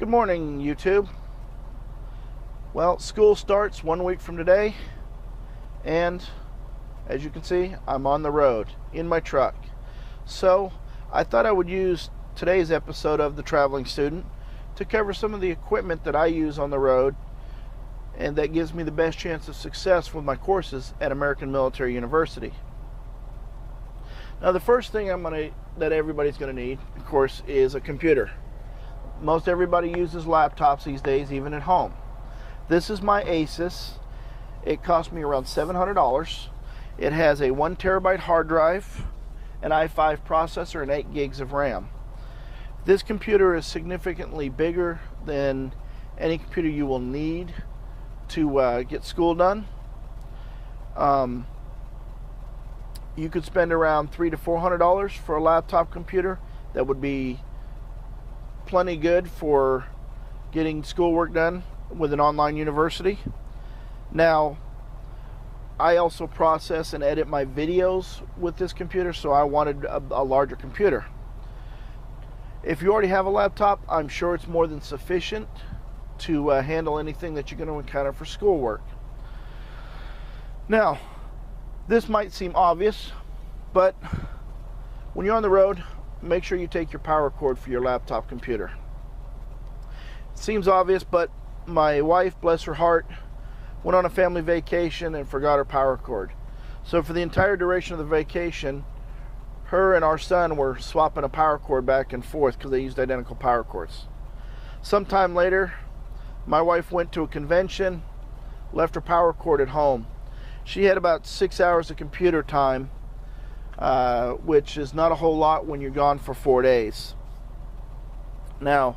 Good morning, YouTube. Well, school starts 1 week from today, and as you can see, I'm on the road in my truck. So I thought I would use today's episode of The Traveling Student to cover some of the equipment that I use on the road and that gives me the best chance of success with my courses at American Military University. Now, the first thing that everybody's going to need, of course, is a computer. Most everybody uses laptops these days, even at home. This is my Asus. It cost me around $700. It has a 1 terabyte hard drive, an i5 processor, and 8 gigs of RAM. This computer is significantly bigger than any computer you will need to get school done. You could spend around $300 to $400 for a laptop computer. That would be plenty good for getting schoolwork done with an online university. Now, I also process and edit my videos with this computer, so I wanted a larger computer. If you already have a laptop, I'm sure it's more than sufficient to handle anything that you're going to encounter for schoolwork. Now, this might seem obvious, but when you're on the road, make sure you take your power cord for your laptop computer. It seems obvious, but my wife, bless her heart, went on a family vacation and forgot her power cord. So for the entire duration of the vacation, her and our son were swapping a power cord back and forth because they used identical power cords. Sometime later, my wife went to a convention, left her power cord at home. She had about 6 hours of computer time, which is not a whole lot when you're gone for 4 days. Now,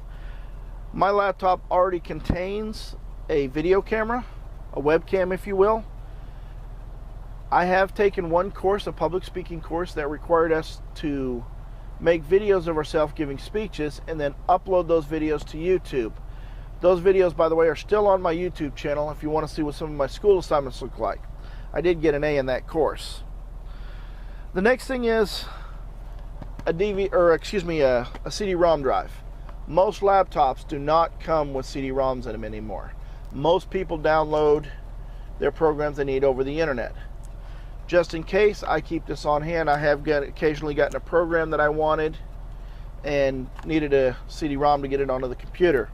my laptop already contains a video camera, a webcam if you will. I have taken one course, a public speaking course, that required us to make videos of ourselves giving speeches and then upload those videos to YouTube. Those videos, by the way, are still on my YouTube channel if you want to see what some of my school assignments look like. I did get an A in that course. The next thing is a CD-ROM drive. Most laptops do not come with CD-ROMs in them anymore. Most people download their programs they need over the internet. Just in case, I keep this on hand. I have occasionally gotten a program that I wanted and needed a CD-ROM to get it onto the computer.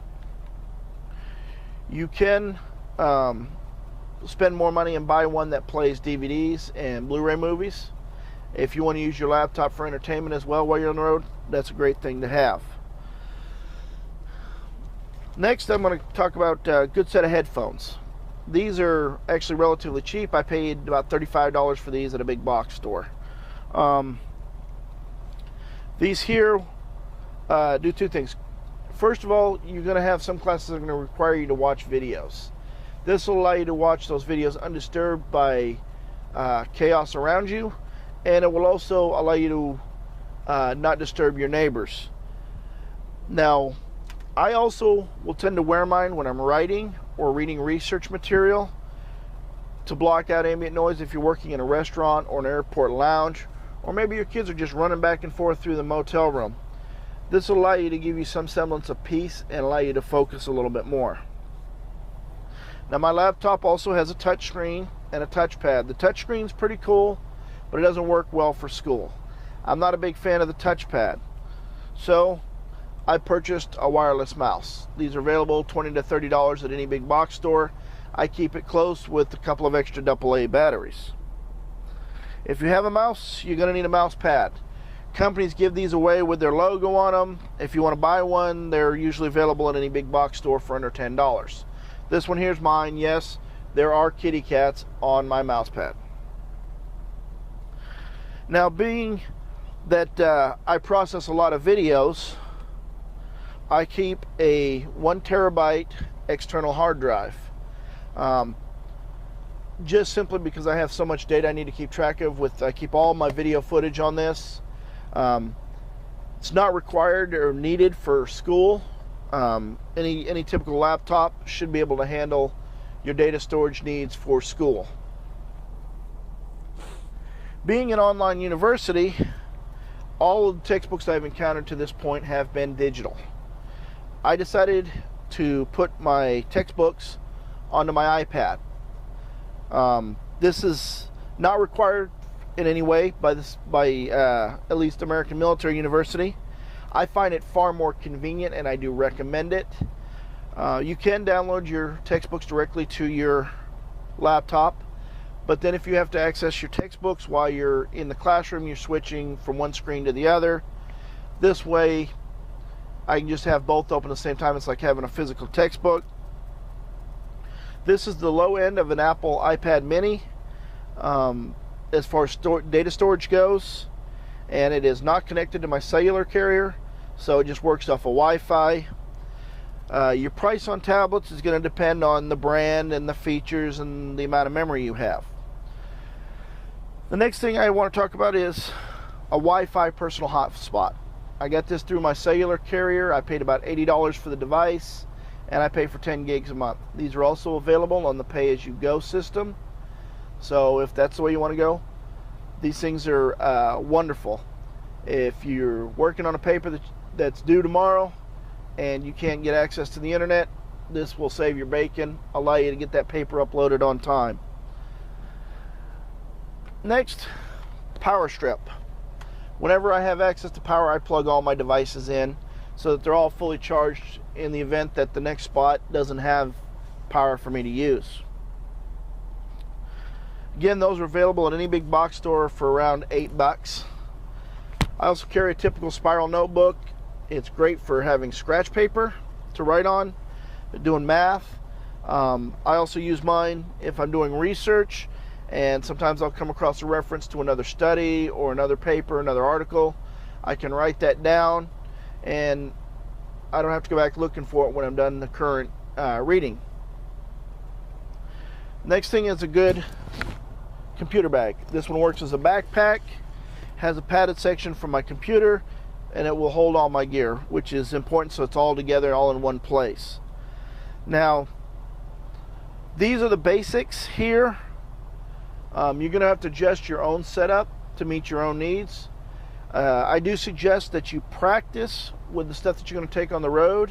You can spend more money and buy one that plays DVDs and Blu-ray movies. If you want to use your laptop for entertainment as well while you're on the road, that's a great thing to have. Next, I'm going to talk about a good set of headphones. These are actually relatively cheap. I paid about $35 for these at a big box store. These here do two things. First of all, you're going to have some classes that are going to require you to watch videos. This will allow you to watch those videos undisturbed by chaos around you, and it will also allow you to not disturb your neighbors. Now, I also will tend to wear mine when I'm writing or reading research material to block out ambient noise if you're working in a restaurant or an airport lounge, or maybe your kids are just running back and forth through the motel room. This will allow you to give you some semblance of peace and allow you to focus a little bit more. Now, my laptop also has a touch screen and a touchpad. The touch screen's pretty cool, but it doesn't work well for school. I'm not a big fan of the touchpad, so I purchased a wireless mouse. These are available $20 to $30 at any big box store. I keep it close with a couple of extra AA batteries. If you have a mouse, you're going to need a mouse pad. Companies give these away with their logo on them. If you want to buy one, they're usually available at any big box store for under $10. This one here's mine. Yes, there are kitty cats on my mouse pad. Now, being that I process a lot of videos, I keep a 1 terabyte external hard drive. Just simply because I have so much data I need to keep track of. I keep all my video footage on this. It's not required or needed for school. Any typical laptop should be able to handle your data storage needs for school. Being an online university, all of the textbooks I've encountered to this point have been digital. I decided to put my textbooks onto my iPad. This is not required in any way by at least American Military University. I find it far more convenient, and I do recommend it. You can download your textbooks directly to your laptop, but then if you have to access your textbooks while you're in the classroom, you're switching from one screen to the other. This way I can just have both open at the same time. It's like having a physical textbook. This is the low end of an Apple iPad mini as far as data storage goes, and it is not connected to my cellular carrier, so it just works off of Wi-Fi. Your price on tablets is going to depend on the brand and the features and the amount of memory you have. The next thing I want to talk about is a Wi-Fi personal hotspot. I got this through my cellular carrier. I paid about $80 for the device, and I pay for 10 gigs a month. These are also available on the pay-as-you-go system. So if that's the way you want to go, these things are wonderful. If you're working on a paper that's due tomorrow and you can't get access to the internet, this will save your bacon, allow you to get that paper uploaded on time. Next, power strip. Whenever I have access to power, I plug all my devices in so that they're all fully charged in the event that the next spot doesn't have power for me to use. Again, those are available at any big box store for around $8. I also carry a typical spiral notebook. It's great for having scratch paper to write on, doing math. I also use mine if I'm doing research, and sometimes I'll come across a reference to another study or another paper, another article. I can write that down, and I don't have to go back looking for it when I'm done the current reading. Next thing is a good computer bag. This one works as a backpack, has a padded section for my computer, and it will hold all my gear, which is important, so it's all together, all in one place. Now, these are the basics here. You're going to have to adjust your own setup to meet your own needs. I do suggest that you practice with the stuff that you're going to take on the road,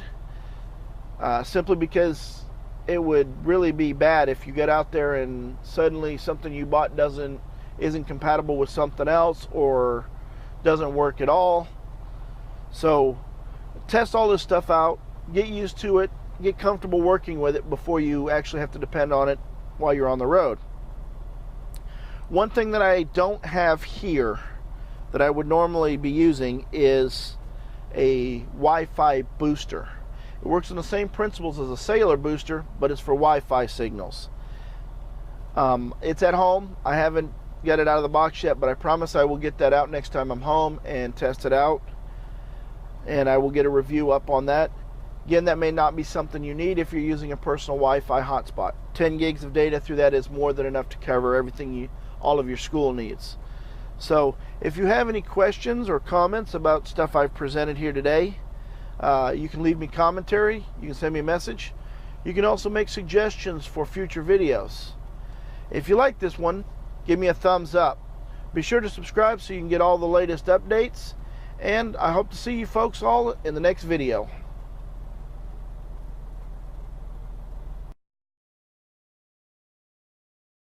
simply because it would really be bad if you get out there and suddenly something you bought isn't compatible with something else or doesn't work at all. So test all this stuff out, get used to it, get comfortable working with it before you actually have to depend on it while you're on the road. One thing that I don't have here that I would normally be using is a Wi-Fi booster. It works on the same principles as a cellular booster, but it's for Wi-Fi signals. It's at home. I haven't got it out of the box yet, but I promise I will get that out next time I'm home and test it out, and I will get a review up on that. Again, that may not be something you need if you're using a personal Wi-Fi hotspot. 10 gigs of data through that is more than enough to cover everything all of your school needs. So if you have any questions or comments about stuff I've presented here today, you can leave me commentary, you can send me a message. You can also make suggestions for future videos. If you like this one, give me a thumbs up. Be sure to subscribe so you can get all the latest updates, and I hope to see you folks all in the next video.